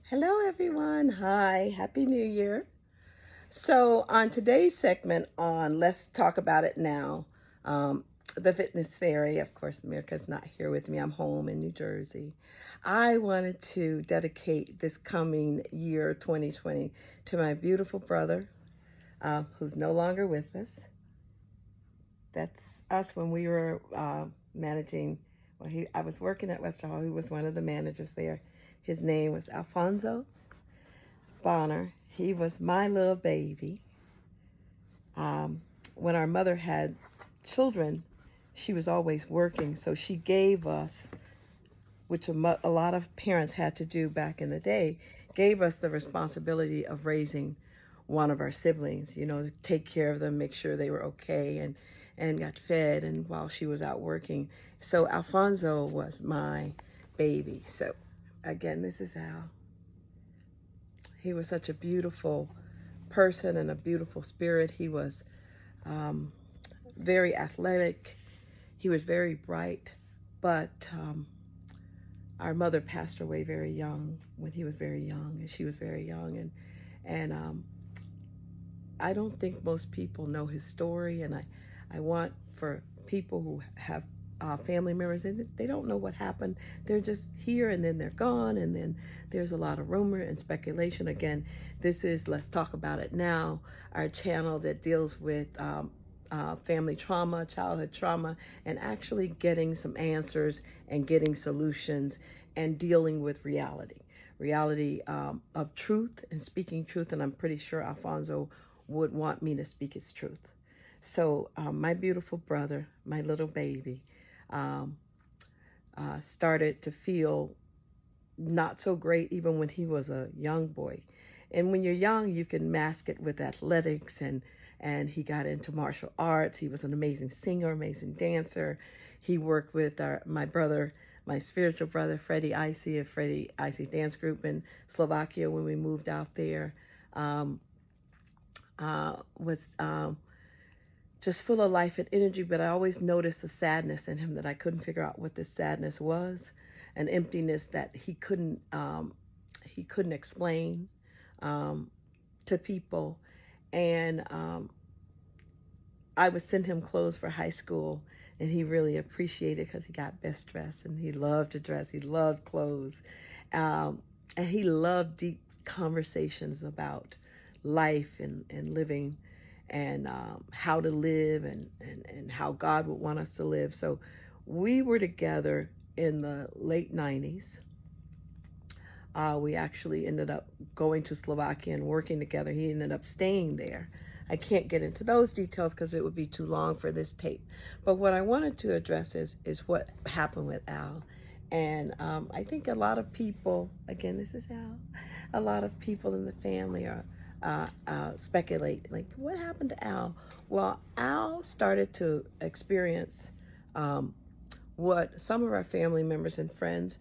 Hello, everyone. Hi, Happy New Year. So, on today's segment on Let's Talk About It Now, the Fitness Fairy, of course, America's not here with me. I'm home in New Jersey. I wanted to dedicate this coming year, 2020, to my beautiful brother, who's no longer with us. That's us when we were managing. Well, I was working at West Hall. He was one of the managers there. His name was Alphonso. Bonner. He was my little baby. When our mother had children, she was always working, so she gave us, which a lot of parents had to do back in the day, gave us the responsibility of raising one of our siblings, to take care of them, make sure they were okay and got fed, and while she was out working. So Alfonso was my baby. So again, this is Al. He was such a beautiful person and a beautiful spirit. He was very athletic. He was very bright, but our mother passed away very young, when he was very young, and she was very young, and I don't think most people know his story, and I want for people who have family members, and they don't know what happened. They're just here and then they're gone, and then there's a lot of rumor and speculation. Again, this is Let's Talk About It Now, our channel that deals with family trauma, childhood trauma, and actually getting some answers and getting solutions and dealing with reality of truth and speaking truth. And I'm pretty sure Alfonso would want me to speak his truth. So my beautiful brother, my little baby, started to feel not so great even when he was a young boy. And when you're young, you can mask it with athletics, and he got into martial arts. He was an amazing singer, amazing dancer. He worked with my brother, my spiritual brother, Freddie Icy, of Freddie Icy Dance Group in Slovakia when we moved out there. Was just full of life and energy, but I always noticed a sadness in him that I couldn't figure out what this sadness was, an emptiness that he couldn't explain to people. And I would send him clothes for high school, and he really appreciated it because he got best dressed, and he loved to dress. He loved clothes, and he loved deep conversations about life and living, and how to live, and how God would want us to live. So we were together in the late 90s. We actually ended up going to Slovakia and working together. He ended up staying there. I can't get into those details because it would be too long for this tape. But what I wanted to address is what happened with Al. And I think a lot of people, again, this is Al, a lot of people in the family are speculate, like, what happened to Al? Well, Al started to experience what some of our family members and friends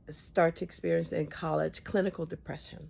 start to experience in college: clinical depression.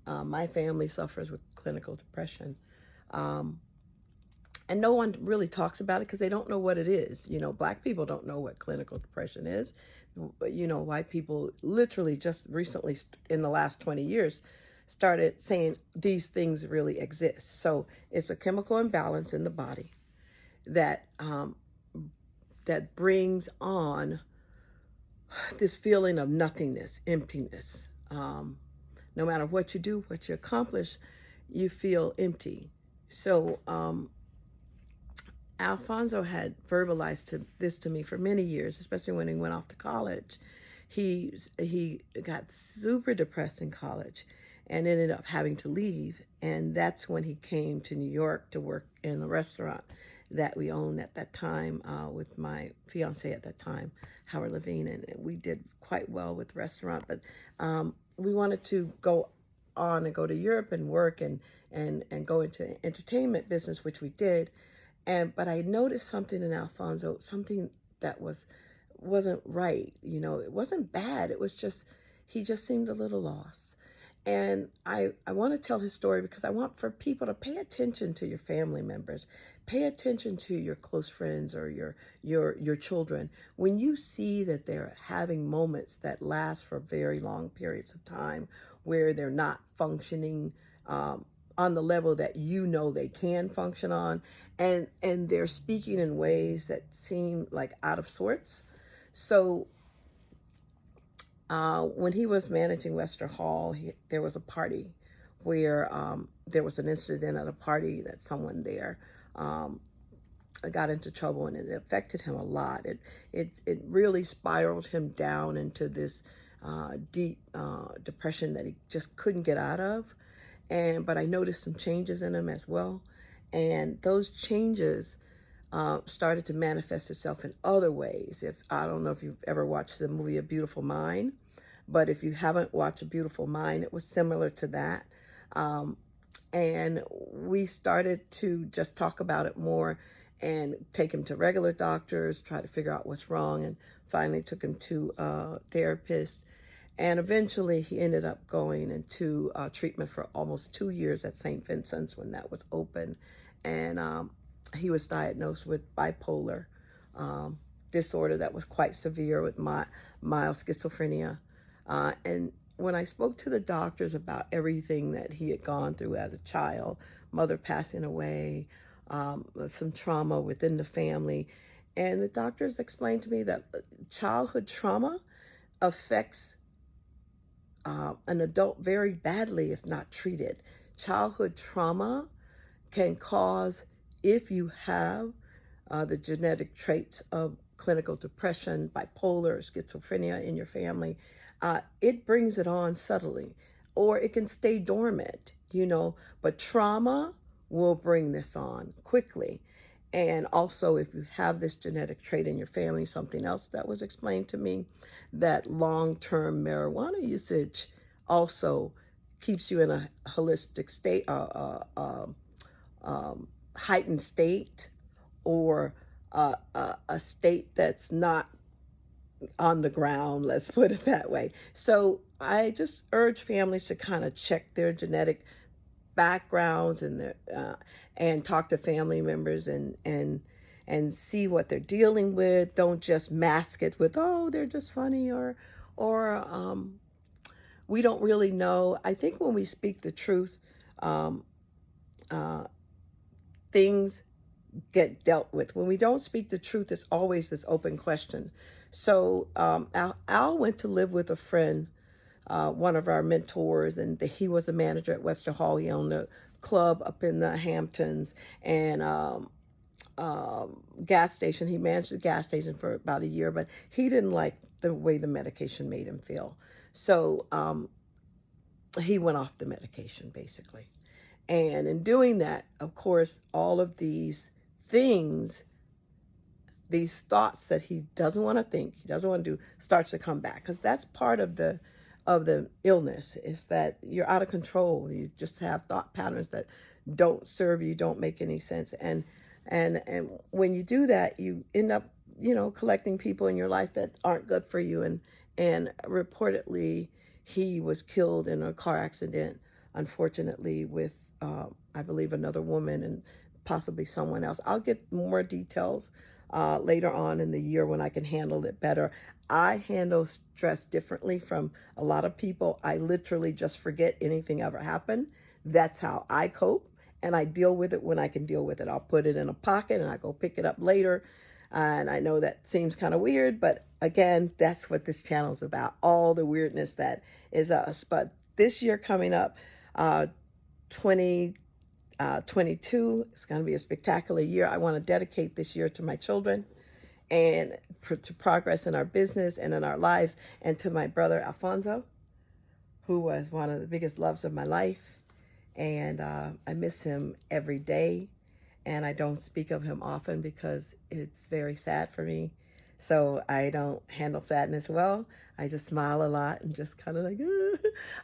My family suffers with clinical depression. And no one really talks about it because they don't know what it is. Black people don't know what clinical depression is. White people literally just recently, in the last 20 years, started saying these things really exist. So it's a chemical imbalance in the body that that brings on this feeling of nothingness, emptiness. No matter what you do, what you accomplish, you feel empty. So Alfonso had verbalized this to me for many years, especially when he went off to college. He got super depressed in college and ended up having to leave. And that's when he came to New York to work in the restaurant that we owned at that time, with my fiance at that time, Howard Levine. And we did quite well with the restaurant. But we wanted to go on and go to Europe and work and go into entertainment business, which we did. But I noticed something in Alfonso, something that wasn't right. It wasn't bad. It was just, he just seemed a little lost. And I want to tell his story because I want for people to pay attention to your family members, pay attention to your close friends or your children. When you see that they're having moments that last for very long periods of time where they're not functioning on the level that you know they can function on, and they're speaking in ways that seem like out of sorts. So when he was managing Webster Hall, there was a party where there was an incident at a party that someone there got into trouble, and it affected him a lot. It really spiraled him down into this deep depression that he just couldn't get out of. But I noticed some changes in him as well, and those changes started to manifest itself in other ways. If I don't know if you've ever watched the movie A Beautiful Mind, but if you haven't watched A Beautiful Mind, it was similar to that. And we started to just talk about it more and take him to regular doctors, try to figure out what's wrong, and finally took him to a therapist. And eventually he ended up going into treatment for almost 2 years at St. Vincent's when that was open. And he was diagnosed with bipolar disorder that was quite severe with mild schizophrenia. And when I spoke to the doctors about everything that he had gone through as a child, mother passing away, some trauma within the family, and the doctors explained to me that childhood trauma affects an adult very badly if not treated. Childhood trauma can cause, if you have the genetic traits of clinical depression, bipolar, schizophrenia in your family, it brings it on subtly, or it can stay dormant, but trauma will bring this on quickly. And also, if you have this genetic trait in your family, something else that was explained to me, that long-term marijuana usage also keeps you in a holistic state, heightened state, or a state that's not on the ground, let's put it that way. So I just urge families to kind of check their genetic backgrounds and talk to family members and see what they're dealing with. Don't just mask it with, oh, they're just funny, or we don't really know. I think when we speak the truth, things get dealt with. When we don't speak the truth, it's always this open question. So Al went to live with a friend, one of our mentors, and he was a manager at Webster Hall. He owned a club up in the Hamptons and gas station. He managed the gas station for about a year, but he didn't like the way the medication made him feel. So he went off the medication, basically. And in doing that, of course, all of these things, these thoughts that he doesn't want to think, he doesn't want to do, starts to come back, because that's part of the illness, is that you're out of control. You just have thought patterns that don't serve you, don't make any sense. And when you do that, you end up, collecting people in your life that aren't good for you. And reportedly, he was killed in a car accident, unfortunately, with, I believe, another woman and possibly someone else. I'll get more details later on in the year when I can handle it better. I handle stress differently from a lot of people. I literally just forget anything ever happened. That's how I cope, and I deal with it when I can deal with it. I'll put it in a pocket and I go pick it up later. And I know that seems kind of weird, but again, that's what this channel is about, all the weirdness that is us. But this year coming up, 2022, it's going to be a spectacular year. I want to dedicate this year to my children and to progress in our business and in our lives, and to my brother Alphonso, who was one of the biggest loves of my life. And I miss him every day, and I don't speak of him often because it's very sad for me. So I don't handle sadness well. I just smile a lot and just kind of like,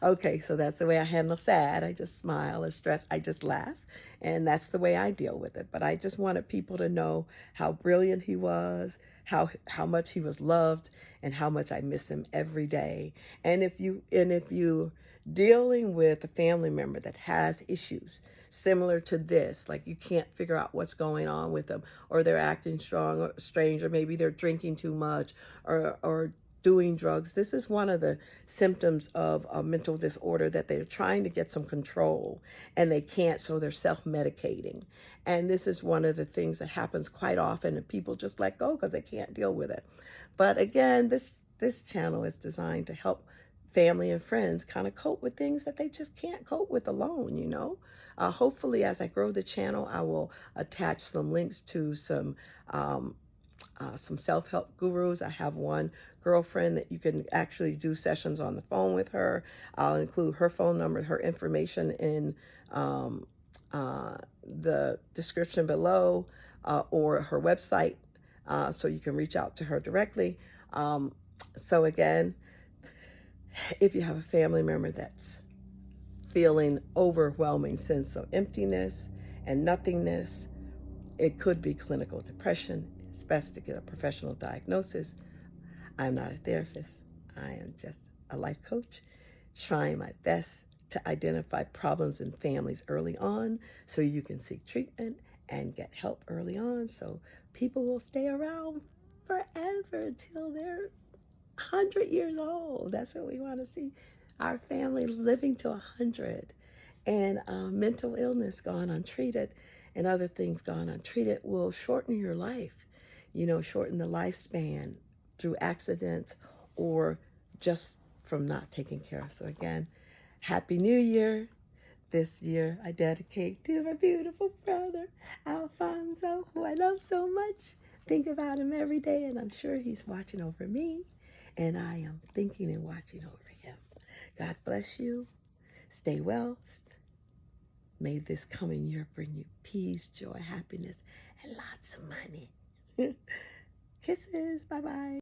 okay, so that's the way I handle sad. I just smile, or stress, I just laugh. And that's the way I deal with it. But I just wanted people to know how brilliant he was, how much he was loved, and how much I miss him every day. And if you dealing with a family member that has issues similar to this, like you can't figure out what's going on with them, or they're acting strong or strange, or maybe they're drinking too much, or doing drugs. This is one of the symptoms of a mental disorder, that they're trying to get some control and they can't, so they're self-medicating. And this is one of the things that happens quite often, and people just let go because they can't deal with it. But again, this channel is designed to help family and friends kind of cope with things that they just can't cope with alone, you know. Hopefully, as I grow the channel, I will attach some links to some self-help gurus. I have one girlfriend that you can actually do sessions on the phone with her. I'll include her phone number, her information in the description below, or her website, so you can reach out to her directly. So again, if you have a family member that's feeling overwhelming sense of emptiness and nothingness, it could be clinical depression. It's best to get a professional diagnosis. I'm not a therapist. I am just a life coach, trying my best to identify problems in families early on so you can seek treatment and get help early on, so people will stay around forever until they're 100 years old. That's what we want to see. Our family living to 100. And mental illness gone untreated and other things gone untreated will shorten your life, you know, shorten the lifespan through accidents or just from not taking care of. So again, Happy New Year. This year I dedicate to my beautiful brother, Alphonso, who I love so much. Think about him every day, and I'm sure he's watching over me, and I am thinking and watching over him. God bless you. Stay well. May this coming year bring you peace, joy, happiness, and lots of money. Kisses. Bye-bye.